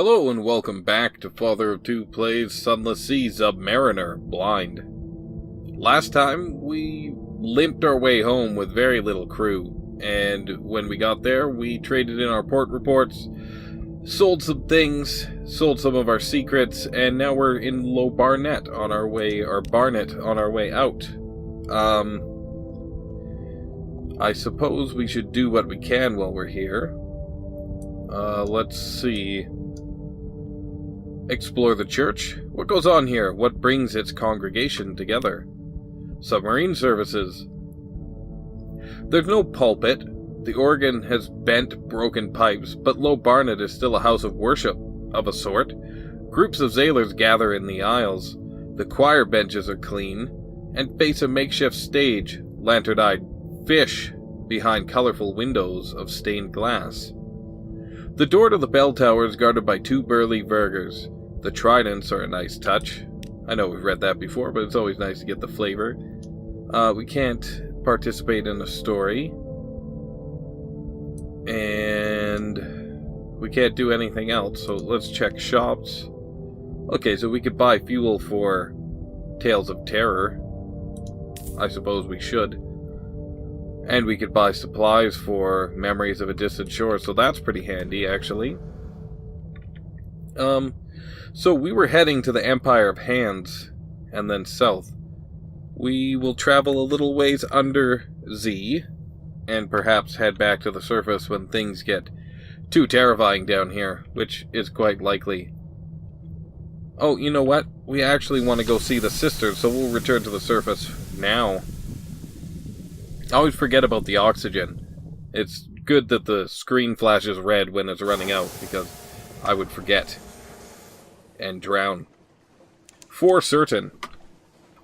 Hello and welcome back to FatherofTwo plays Sunless Sea Zubmariner, Blind. Last time, we limped our way home with very little crew, and when we got there, we traded in our port reports, sold some things, sold some of our secrets, and now we're in Barnet on our way out. I suppose we should do what we can while we're here. Let's see. Explore the church. What goes on here? What brings its congregation together? Submarine services. There's no pulpit. The organ has bent, broken pipes, but Barnet is still a house of worship, of a sort. Groups of sailors gather in the aisles. The choir benches are clean, and face a makeshift stage, lantern-eyed fish behind colorful windows of stained glass. The door to the bell tower is guarded by two burly vergers. The tridents are a nice touch. I know we've read that before, but it's always nice to get the flavor. We can't participate in a story. And we can't do anything else, so let's check shops. Okay, so we could buy fuel for Tales of Terror. I suppose we should. And we could buy supplies for Memories of a Distant Shore, so that's pretty handy, actually. So we were heading to the Empire of Hands, and then south. We will travel a little ways under Z, and perhaps head back to the surface when things get too terrifying down here, which is quite likely. Oh, you know what? We actually want to go see the sisters, so we'll return to the surface now. I always forget about the oxygen. It's good that the screen flashes red when it's running out, because I would forget. And drown. For certain.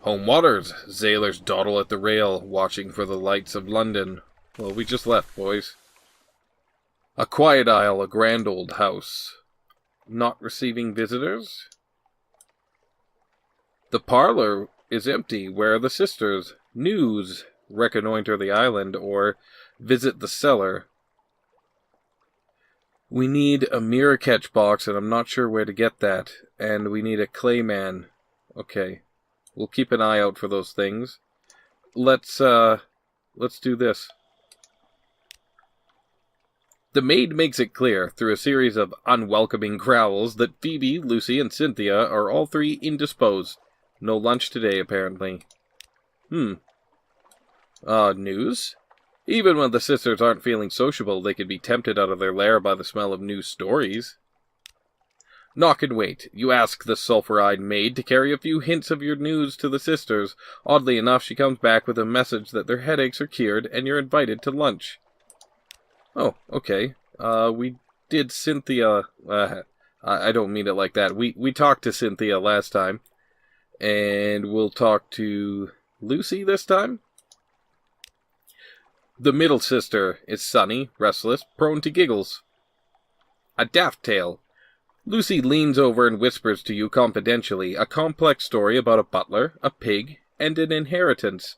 Home waters. Sailors dawdle at the rail, watching for the lights of London. Well, we just left, boys. A quiet isle, a grand old house. Not receiving visitors? The parlor is empty. Where are the sisters? News. Reconnoiter the island, or visit the cellar. We need a mirror catch box, and I'm not sure where to get that. And we need a clayman. Okay. We'll keep an eye out for those things. Let's do this. The maid makes it clear, through a series of unwelcoming growls, that Phoebe, Lucy, and Cynthia are all three indisposed. No lunch today, apparently. News? Even when the sisters aren't feeling sociable, they could be tempted out of their lair by the smell of new stories. Knock and wait. You ask the sulphur-eyed maid to carry a few hints of your news to the sisters. Oddly enough, she comes back with a message that their headaches are cured and you're invited to lunch. Oh, okay. We did Cynthia... I don't mean it like that. We talked to Cynthia last time. And we'll talk to Lucy this time? The middle sister is sunny, restless, prone to giggles. A daft tale. Lucy leans over and whispers to you confidentially a complex story about a butler, a pig, and an inheritance.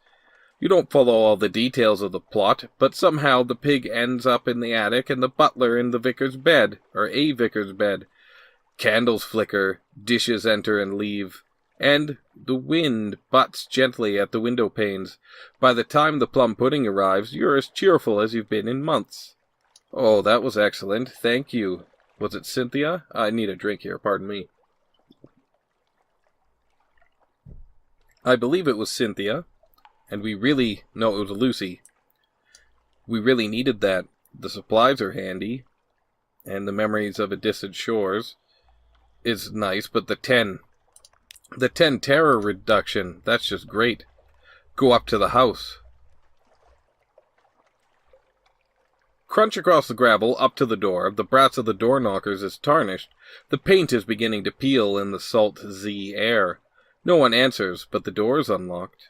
You don't follow all the details of the plot, but somehow the pig ends up in the attic and the butler in the vicar's bed, or a vicar's bed. Candles flicker, dishes enter and leave. And the wind butts gently at the window panes. By the time the plum pudding arrives, you're as cheerful as you've been in months. Oh, that was excellent. Thank you. Was it Cynthia? I need a drink here, pardon me. I believe it was Cynthia. And no, it was Lucy. We really needed that. The supplies are handy. And the Memories of a Distant Shores is nice, but the 10 terror reduction, that's just great. Go up to the house. Crunch across the gravel, up to the door. The brass of the door knockers is tarnished. The paint is beginning to peel in the salt Z air. No one answers, but the door is unlocked.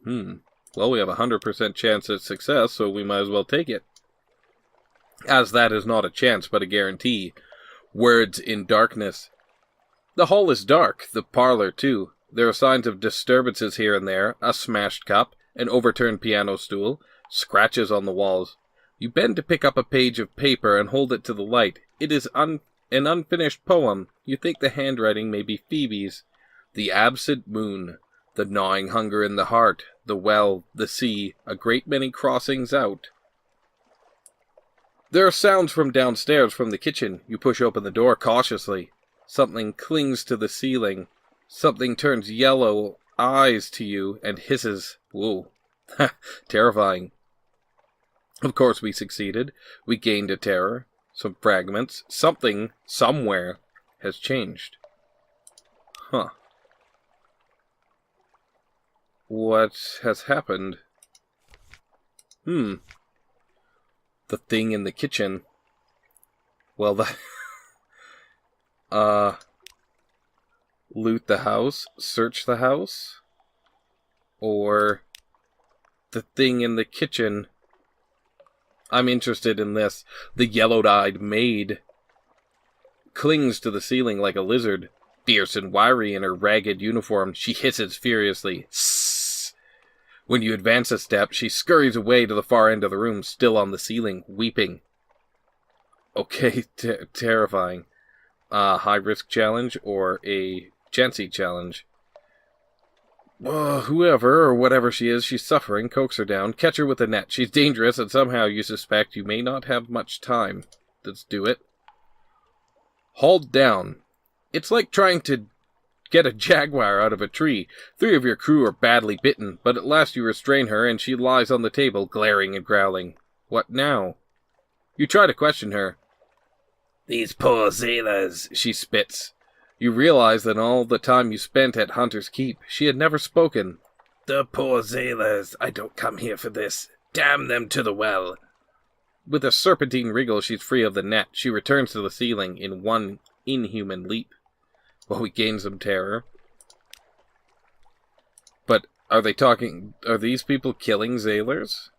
Well, we have a 100% chance at success, so we might as well take it. As that is not a chance, but a guarantee. Words in darkness. The hall is dark, the parlor too. There are signs of disturbances here and there, a smashed cup, an overturned piano stool, scratches on the walls. You bend to pick up a page of paper and hold it to the light. It is An unfinished poem. You think the handwriting may be Phoebe's. The absent moon, the gnawing hunger in the heart, the well, the sea, a great many crossings out. There are sounds from downstairs, from the kitchen. You push open the door cautiously. Something clings to the ceiling. Something turns yellow eyes to you and hisses. Whoa. Terrifying. Of course we succeeded. We gained a terror. Some fragments. Something, somewhere, has changed. Huh. What has happened? The thing in the kitchen. Well, loot the house? Search the house? Or the thing in the kitchen? I'm interested in this. The yellow-eyed maid clings to the ceiling like a lizard. Fierce and wiry in her ragged uniform, she hisses furiously. Sss. When you advance a step, she scurries away to the far end of the room, still on the ceiling, weeping. Okay, terrifying. High-risk challenge or a chancy challenge? Whoever or whatever she is, she's suffering. Coax her down. Catch her with a net. She's dangerous, and somehow you suspect you may not have much time. Let's do it. Hauled down. It's like trying to get a jaguar out of a tree. 3 of your crew are badly bitten, but at last you restrain her, and she lies on the table, glaring and growling. What now? You try to question her. These poor sailors, she spits. You realize that all the time you spent at Hunter's Keep, she had never spoken. The poor sailors, I don't come here for this. Damn them to the well. With a serpentine wriggle, she's free of the net. She returns to the ceiling in one inhuman leap. Well, we gain some terror. But are these people killing sailors?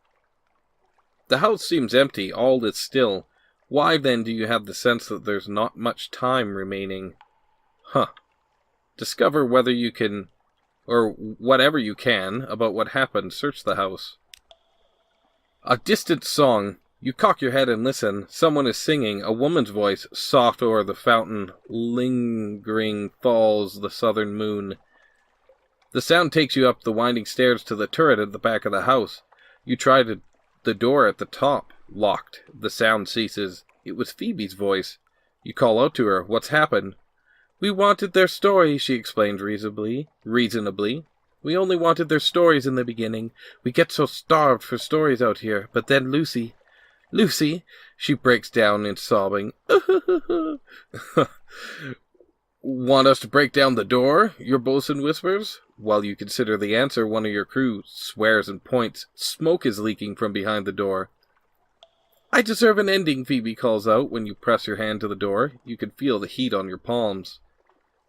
The house seems empty. All is still. Why then do you have the sense that there's not much time remaining? Huh. Discover whether you can, or whatever you can, about what happened. Search the house. A distant song. You cock your head and listen. Someone is singing. A woman's voice, soft o'er the fountain, lingering falls the southern moon. The sound takes you up the winding stairs to the turret at the back of the house. You try the door at the top. Locked. The sound ceases. It was Phoebe's voice. You call out to her. What's happened? We wanted their story, she explained reasonably. We only wanted their stories in the beginning. We get so starved for stories out here. But then Lucy, she breaks down in sobbing. Want us to break down the door? Your bosun whispers. While you consider the answer, one of your crew swears and points. Smoke is leaking from behind the door. I deserve an ending, Phoebe calls out when you press your hand to the door. You can feel the heat on your palms.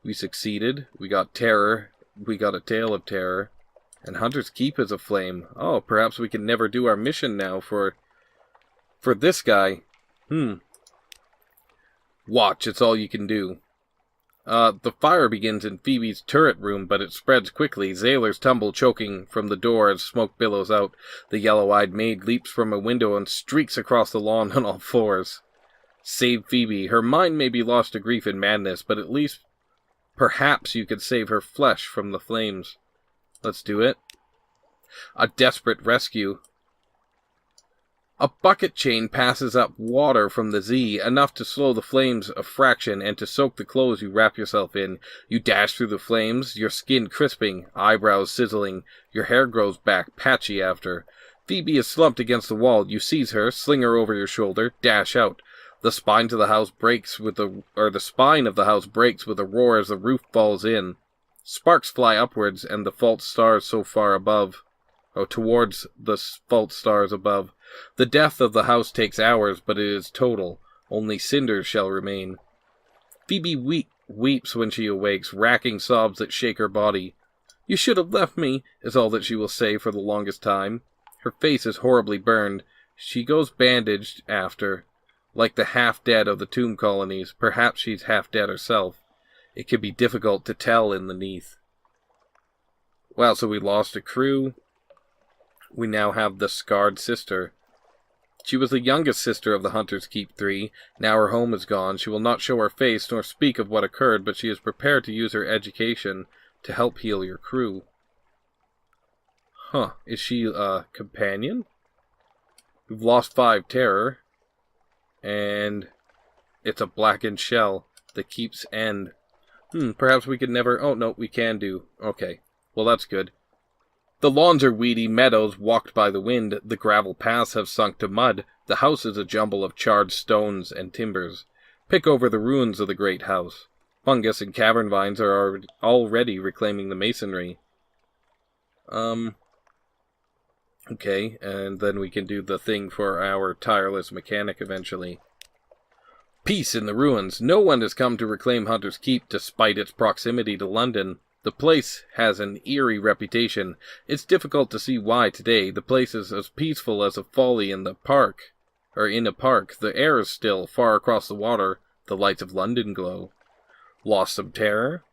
We succeeded. We got terror. We got a tale of terror. And Hunter's Keep is aflame. Oh, perhaps we can never do our mission now for this guy. Watch, it's all you can do. The fire begins in Phoebe's turret room, but it spreads quickly. Sailors tumble choking from the door as smoke billows out. The yellow-eyed maid leaps from a window and streaks across the lawn on all fours. Save Phoebe. Her mind may be lost to grief and madness, but at least perhaps you could save her flesh from the flames. Let's do it. A desperate rescue. A bucket chain passes up water from the Z, enough to slow the flames a fraction and to soak the clothes you wrap yourself in. You dash through the flames, your skin crisping, eyebrows sizzling, your hair grows back, patchy after. Phoebe is slumped against the wall. You seize her, sling her over your shoulder, dash out. The spine of the house breaks with a roar as the roof falls in. Sparks fly upwards, and the false stars so far above, towards the false stars above. The death of the house takes hours, but it is total. Only cinders shall remain. Phoebe weeps when she awakes, racking sobs that shake her body. You should have left me, is all that she will say for the longest time. Her face is horribly burned. She goes bandaged after, like the half-dead of the tomb colonies. Perhaps she's half-dead herself. It can be difficult to tell in the Neath. Well, so we lost a crew. We now have the scarred sister. She was the youngest sister of the Hunter's Keep 3. Now her home is gone. She will not show her face nor speak of what occurred, but she is prepared to use her education to help heal your crew. Huh. Is she a companion? We've lost 5 terror. And it's a blackened shell. The Keep's end. Perhaps we could never... Oh, no, we can do. Okay. Well, that's good. The lawns are weedy meadows walked by the wind. The gravel paths have sunk to mud. The house is a jumble of charred stones and timbers. Pick over the ruins of the great house. Fungus and cavern vines are already reclaiming the masonry. Okay, and then we can do the thing for our tireless mechanic eventually. Peace in the ruins. No one has come to reclaim Hunter's Keep despite its proximity to London. The place has an eerie reputation. It's difficult to see why today. The place is as peaceful as a folly in a park. The air is still. Far across the water, the lights of London glow. Lost some terror.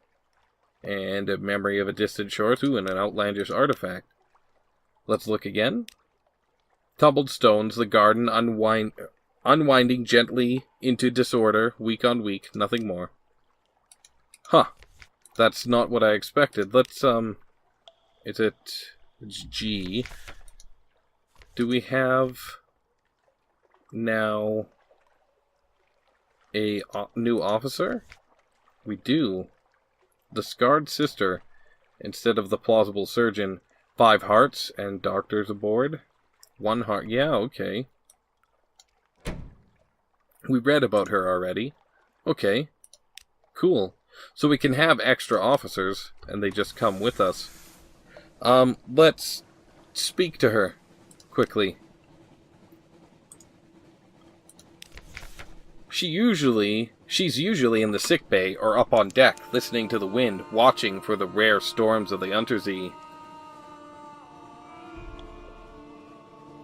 And a memory of a distant shore. Ooh, and an outlandish artifact. Let's look again. Tumbled stones, the garden unwinding gently into disorder, week on week, nothing more. Huh. That's not what I expected. Let's, is it G? Do we have now a new officer? We do. The scarred sister, instead of the plausible surgeon. 5 hearts and doctors aboard. 1 heart. Yeah, okay. We read about her already. Okay. Cool. So we can have extra officers, and they just come with us. Let's speak to her quickly. She's usually in the sick bay or up on deck, listening to the wind, watching for the rare storms of the Unterzee.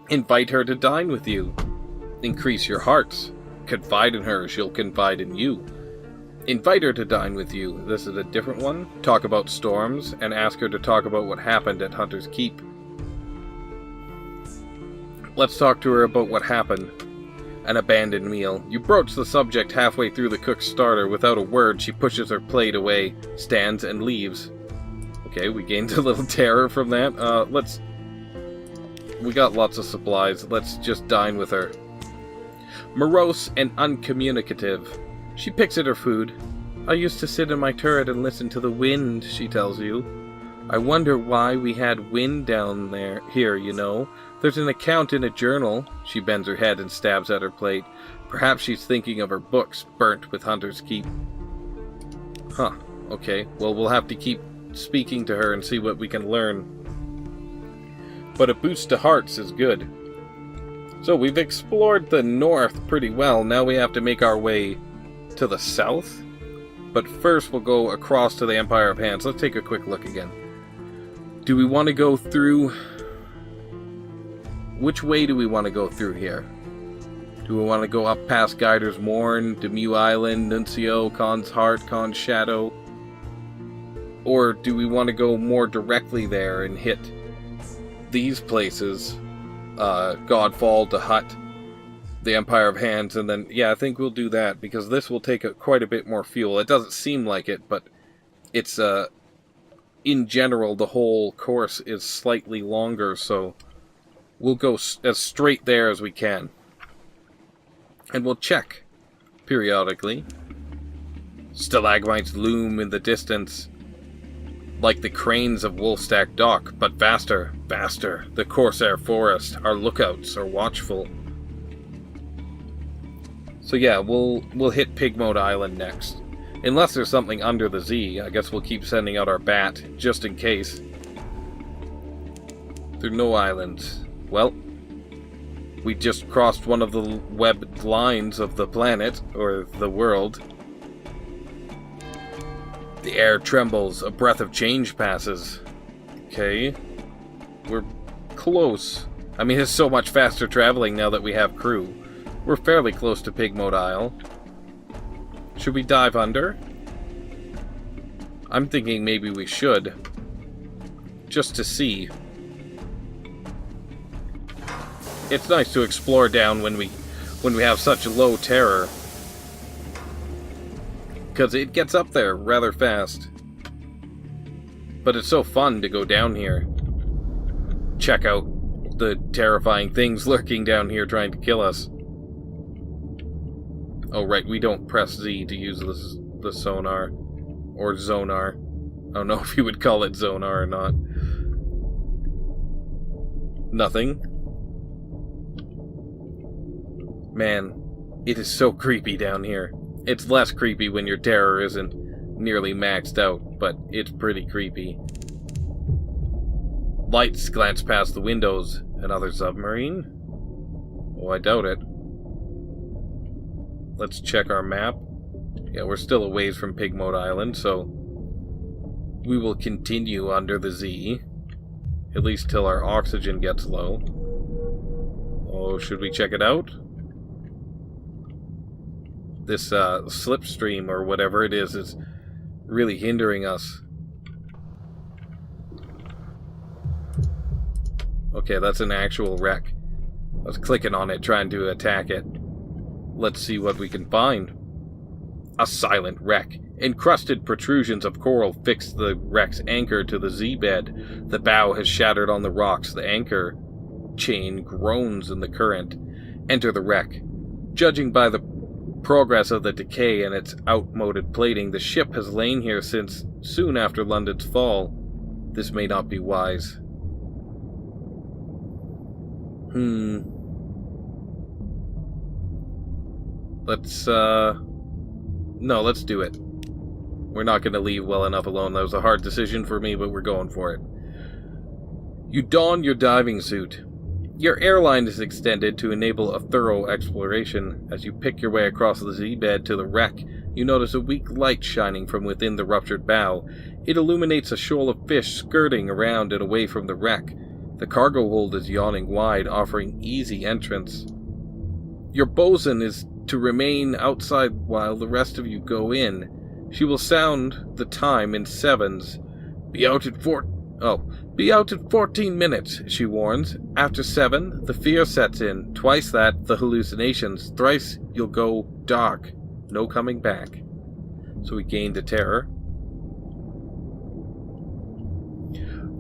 Invite her to dine with you. Increase your hearts. Confide in her, she'll confide in you. Invite her to dine with you. This is a different one. Talk about storms, and ask her to talk about what happened at Hunter's Keep. Let's talk to her about what happened. An abandoned meal. You broach the subject halfway through the cook's starter. Without a word, she pushes her plate away, stands, and leaves. Okay, we gained a little terror from that. We got lots of supplies. Let's just dine with her. Morose and uncommunicative. She picks at her food. I used to sit in my turret and listen to the wind, she tells you. I wonder why we had wind down here, you know. There's an account in a journal. She bends her head and stabs at her plate. Perhaps she's thinking of her books burnt with Hunter's Keep. Huh, okay. Well, we'll have to keep speaking to her and see what we can learn. But a boost to hearts is good. So we've explored the north pretty well. Now we have to make our way to the south. But first we'll go across to the Empire of Hands. Let's take a quick look again. Do we want to go through... Which way do we want to go through here? Do we want to go up past Guider's Morn, Demew Island, Nuncio, Khan's Heart, Khan's Shadow? Or do we want to go more directly there and hit these places? Godfall to Hut, the Empire of Hands, and then, yeah, I think we'll do that, because this will take quite a bit more fuel. It doesn't seem like it, but it's, in general, the whole course is slightly longer, so we'll go as straight there as we can. And we'll check, periodically. Stalagmites loom in the distance, like the cranes of Wolfstack Dock, but vaster, vaster. The Corsair Forest, our lookouts are watchful. So yeah, we'll hit Pigmode Island next. Unless there's something under the Z, I guess we'll keep sending out our bat, just in case. There are no islands. Well, we just crossed one of the webbed lines of the planet, or the world. The air trembles, a breath of change passes. Okay. We're close. I mean, it's so much faster traveling now that we have crew. We're fairly close to Pigmode Isle. Should we dive under? I'm thinking maybe we should. Just to see. It's nice to explore down when we have such low terror. Because it gets up there rather fast. But it's so fun to go down here. Check out the terrifying things lurking down here trying to kill us. Oh right, we don't press Z to use the sonar. Or zonar. I don't know if you would call it zonar or not. Nothing. Man, it is so creepy down here. It's less creepy when your terror isn't nearly maxed out, but it's pretty creepy. Lights glance past the windows. Another submarine? Oh, I doubt it. Let's check our map. Yeah, we're still a ways from Pigmote Island, so we will continue under the Z. At least till our oxygen gets low. Oh, should we check it out? This slipstream or whatever it is really hindering us. Okay, that's an actual wreck. I was clicking on it trying to attack it. Let's see what we can find. A silent wreck. Encrusted protrusions of coral fix the wreck's anchor to the Z-bed. The bow has shattered on the rocks. The anchor chain groans in the current. Enter the wreck. Judging by the progress of the decay and its outmoded plating, the ship has lain here since soon after London's fall. This may not be wise. Let's do it. We're not going to leave well enough alone. That was a hard decision for me, but we're going for it. You don your diving suit. Your airline is extended to enable a thorough exploration. As you pick your way across the Z-bed to the wreck, you notice a weak light shining from within the ruptured bow. It illuminates a shoal of fish skirting around and away from the wreck. The cargo hold is yawning wide, offering easy entrance. Your bosun is to remain outside while the rest of you go in. She will sound the time in sevens. Be out in 14 minutes, she warns. After 7, the fear sets in. Twice that, the hallucinations. Thrice, you'll go dark. No coming back. So we gained a terror.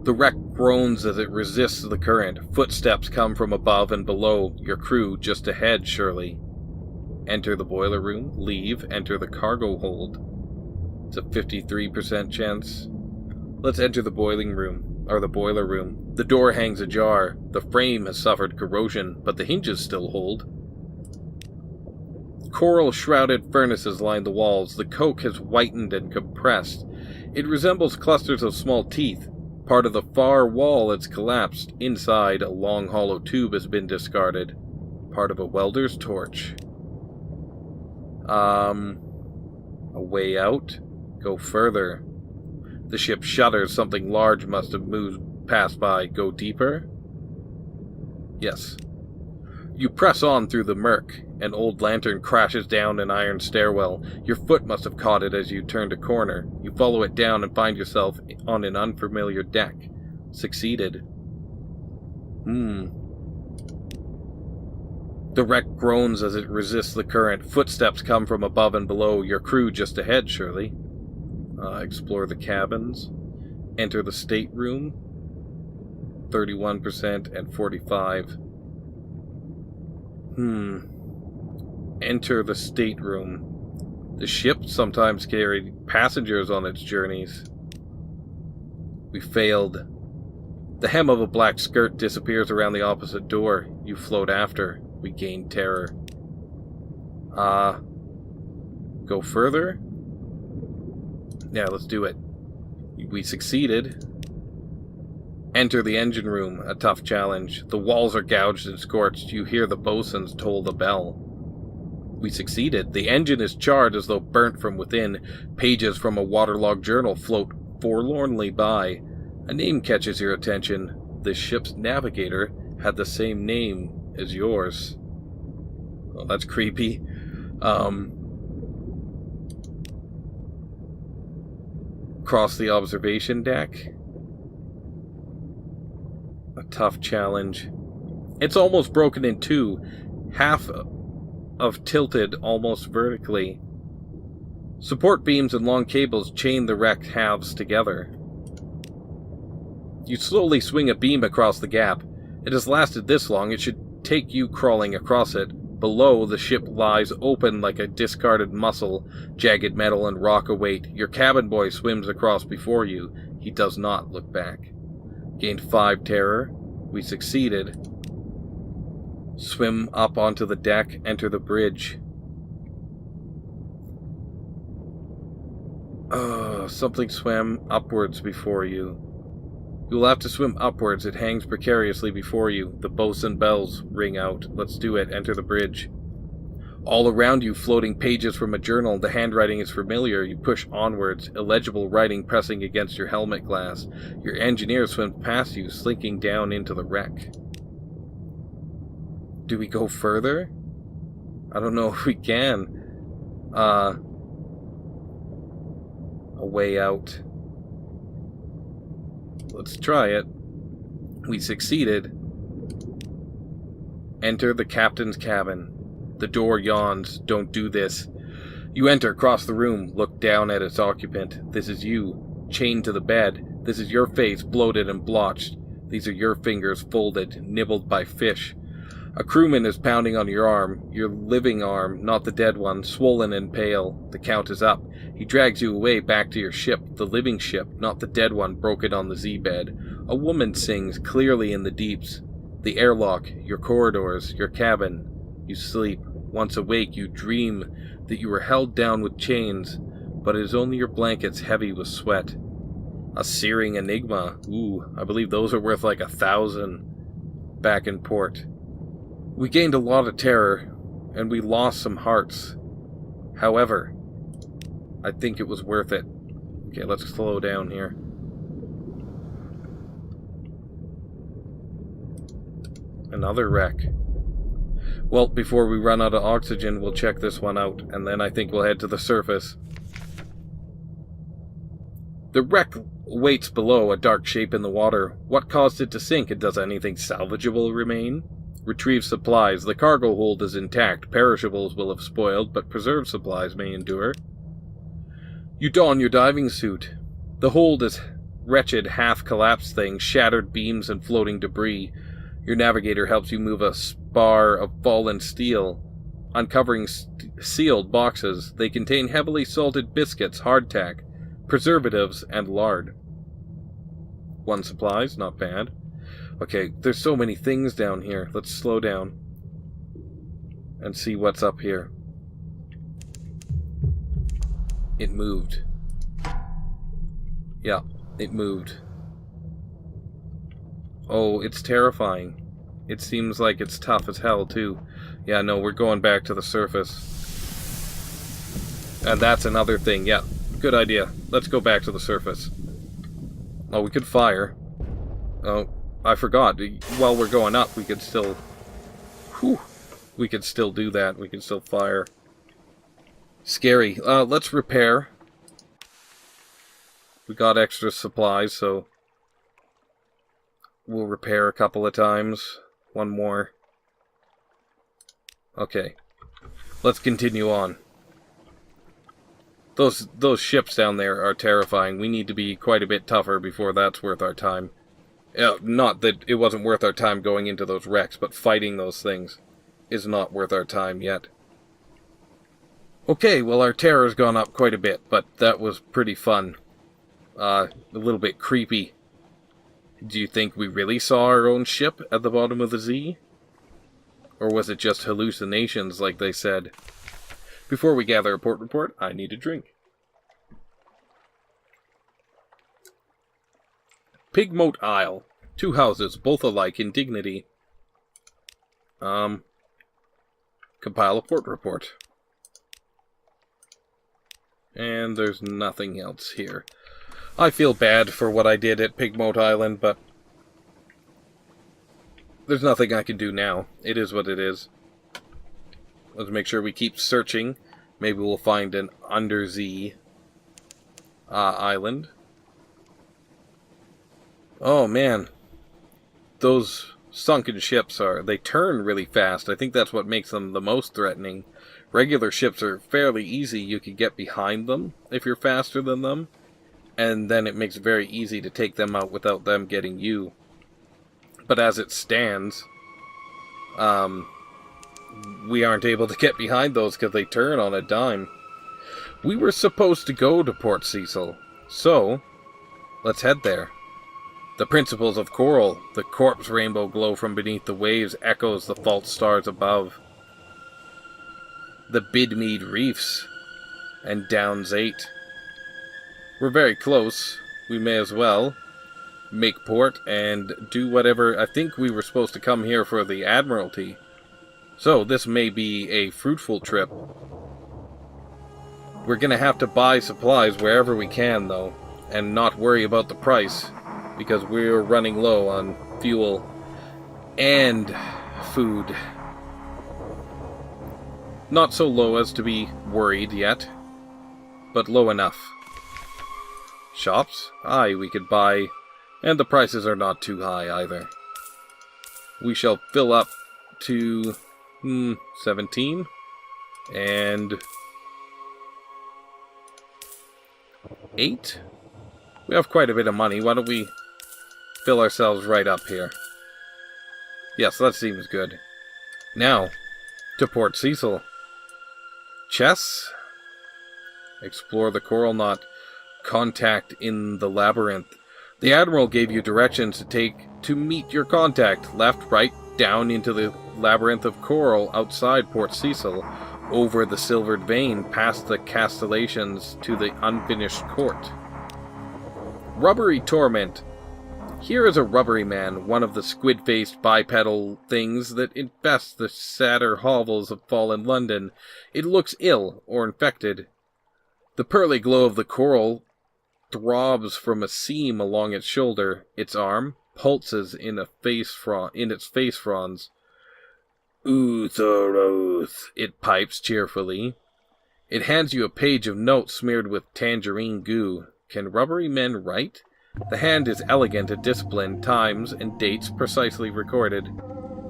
The wreck groans as it resists the current. Footsteps come from above and below. Your crew just ahead, surely. Enter the boiler room. Leave. Enter the cargo hold. It's a 53% chance. Let's enter the boiler room. The door hangs ajar. The frame has suffered corrosion, but the hinges still hold. Coral-shrouded furnaces line the walls. The coke has whitened and compressed. It resembles clusters of small teeth. Part of the far wall has collapsed. Inside, a long hollow tube has been discarded. Part of a welder's torch. A way out? Go further. The ship shudders. Something large must have passed by. Go deeper? Yes. You press on through the murk. An old lantern crashes down an iron stairwell. Your foot must have caught it as you turned a corner. You follow it down and find yourself on an unfamiliar deck. Succeeded. The wreck groans as it resists the current. Footsteps come from above and below. Your crew just ahead, surely. Explore the cabins. Enter the stateroom. 31% and 45. Enter the stateroom. The ship sometimes carried passengers on its journeys. We failed. The hem of a black skirt disappears around the opposite door. You float after. We gain terror. Go further? Yeah, let's do it. We succeeded. Enter the engine room, a tough challenge. The walls are gouged and scorched. You hear the bosuns toll the bell. We succeeded. The engine is charred as though burnt from within. Pages from a waterlogged journal float forlornly by. A name catches your attention. This ship's navigator had the same name as yours. Well, that's creepy. Cross the observation deck. A tough challenge. It's almost broken in two, half of tilted almost vertically. Support beams and long cables chain the wrecked halves together. You slowly swing a beam across the gap. It has lasted this long, it should take you crawling across it. Below, the ship lies open like a discarded muscle, jagged metal and rock await. Your cabin boy swims across before you. He does not look back. Gained 5 terror. We succeeded. Swim up onto the deck, enter the bridge. Something swam upwards before you. You will have to swim upwards. It hangs precariously before you. The bosun bells ring out. Let's do it. Enter the bridge. All around you, floating pages from a journal. The handwriting is familiar. You push onwards, illegible writing pressing against your helmet glass. Your engineer swims past you, slinking down into the wreck. Do we go further? I don't know if we can. A way out. Let's try it. We succeeded. Enter the captain's cabin. The door yawns. Don't do this. You enter, cross the room, look down at its occupant. This is you, chained to the bed. This is your face, bloated and blotched. These are your fingers, folded, nibbled by fish. A crewman is pounding on your arm, your living arm, not the dead one, swollen and pale. The count is up. He drags you away back to your ship, the living ship, not the dead one broken on the Z-bed. A woman sings, clearly in the deeps. The airlock, your corridors, your cabin. You sleep. Once awake, you dream that you were held down with chains, but it is only your blankets heavy with sweat. A searing enigma. Ooh, I believe those are worth like 1,000. Back in port. We gained a lot of terror, and we lost some hearts. However, I think it was worth it. Okay, let's slow down here. Another wreck. Well, before we run out of oxygen, we'll check this one out, and then I think we'll head to the surface. The wreck waits below, a dark shape in the water. What caused it to sink, and does anything salvageable remain? Retrieve supplies. The cargo hold is intact. Perishables will have spoiled, but preserved supplies may endure. You don your diving suit. The hold is wretched, half-collapsed things, shattered beams and floating debris. Your navigator helps you move a spar of fallen steel, uncovering sealed boxes. They contain heavily salted biscuits, hardtack, preservatives, and lard. 1 supplies, not bad. Okay, there's so many things down here. Let's slow down and see what's up here. It moved. Yeah, it moved. Oh, it's terrifying. It seems like it's tough as hell, too. Yeah, no, we're going back to the surface. And that's another thing. Yeah, good idea. Let's go back to the surface. Oh, we could fire. Oh, I forgot. While we're going up, we could still... Whew. We could still do that. We could still fire. Scary. Let's repair. We got extra supplies, so... We'll repair a couple of times. One more. Okay. Let's continue on. Those ships down there are terrifying. We need to be quite a bit tougher before that's worth our time. Not that it wasn't worth our time going into those wrecks, but fighting those things is not worth our time yet. Okay, well our terror's gone up quite a bit, but that was pretty fun. A little bit creepy. Do you think we really saw our own ship at the bottom of the Z? Or was it just hallucinations like they said? Before we gather a port report, I need a drink. Pigmote Isle. 2 houses, both alike in dignity. Compile a port report. And there's nothing else here. I feel bad for what I did at Pigmote Island, but there's nothing I can do now. It is what it is. Let's make sure we keep searching. Maybe we'll find an Unterzee island. Oh man, those sunken ships they turn really fast. I think that's what makes them the most threatening. Regular ships are fairly easy. You can get behind them if you're faster than them, and then it makes it very easy to take them out without them getting you. But as it stands, we aren't able to get behind those because they turn on a dime. We were supposed to go to Port Cecil, so let's head there. The principles of coral, the corpse rainbow glow from beneath the waves echoes the false stars above. The Bidmead Reefs, and Downs 8. We're very close. We may as well make port and do whatever. I think we were supposed to come here for the Admiralty. So this may be a fruitful trip. We're going to have to buy supplies wherever we can, though, and not worry about the price, because we're running low on fuel and food. Not so low as to be worried yet, but low enough. Shops? Aye, we could buy, and the prices are not too high either. We shall fill up to 17, and 8? We have quite a bit of money. Why don't we fill ourselves right up here? Yes, that seems good. Now, to Port Cecil. Chess. Explore the coral knot. Contact in the labyrinth. The Admiral gave you directions to take to meet your contact. Left, right, down into the labyrinth of coral outside Port Cecil, over the silvered vein, past the castellations to the unfinished court. Rubbery torment. Here is a rubbery man, one of the squid-faced bipedal things that infest the sadder hovels of fallen London. It looks ill or infected. The pearly glow of the coral throbs from a seam along its shoulder. Its arm pulses in its face fronds. Uthoroth, it pipes cheerfully. It hands you a page of notes smeared with tangerine goo. Can rubbery men write? The hand is elegant and disciplined, times and dates precisely recorded.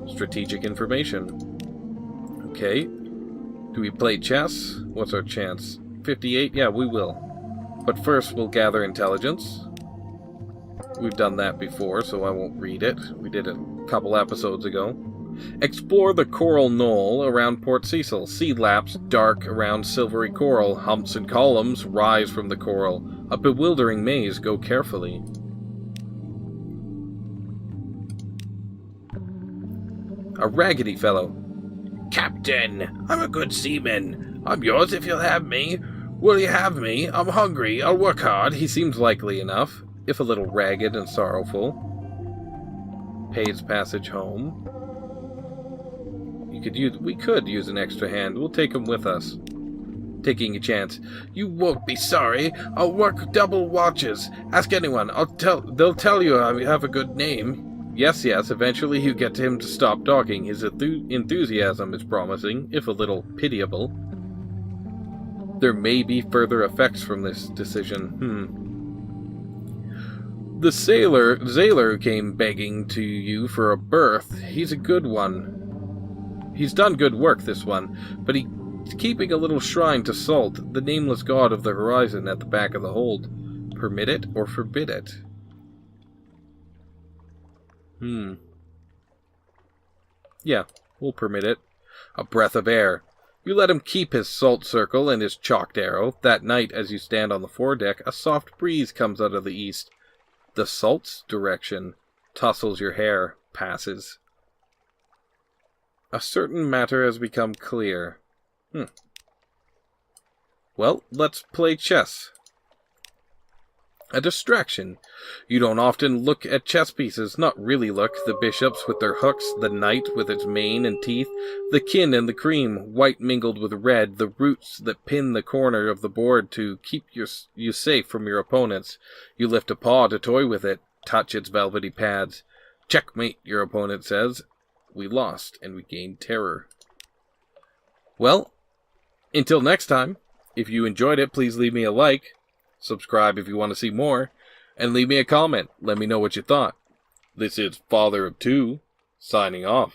Strategic information. Okay. Do we play chess? What's our chance? 58? Yeah, we will. But first we'll gather intelligence. We've done that before, so I won't read it. We did it a couple episodes ago. Explore the coral knoll around Port Cecil. Sea laps dark around silvery coral. Humps and columns rise from the coral. A bewildering maze. Go carefully. A raggedy fellow. Captain, I'm a good seaman. I'm yours if you'll have me. Will you have me? I'm hungry. I'll work hard. He seems likely enough, if a little ragged and sorrowful. Pays passage home. We could use an extra hand. We'll take him with us. Taking a chance. You won't be sorry. I'll work double watches. Ask anyone. They'll tell you I have a good name. Yes. Eventually you get him to stop talking. His enthusiasm is promising, if a little pitiable. There may be further effects from this decision. The sailor came begging to you for a berth. He's a good one. He's done good work, this one, but he's keeping a little shrine to Salt, the nameless god of the horizon, at the back of the hold. Permit it or forbid it? Yeah, we'll permit it. A breath of air. You let him keep his salt circle and his chalked arrow. That night, as you stand on the foredeck, a soft breeze comes out of the east. The salt's direction tussles your hair, passes. A certain matter has become clear. Well, let's play chess. A distraction. You don't often look at chess pieces, not really look. The bishops with their hooks, the knight with its mane and teeth, the kin and the cream, white mingled with red, the roots that pin the corner of the board to keep you safe from your opponents. You lift a paw to toy with it, touch its velvety pads. Checkmate, your opponent says. We lost, and we gained terror. Well, until next time, if you enjoyed it, please leave me a like, subscribe if you want to see more, and leave me a comment. Let me know what you thought. This is Father of Two, signing off.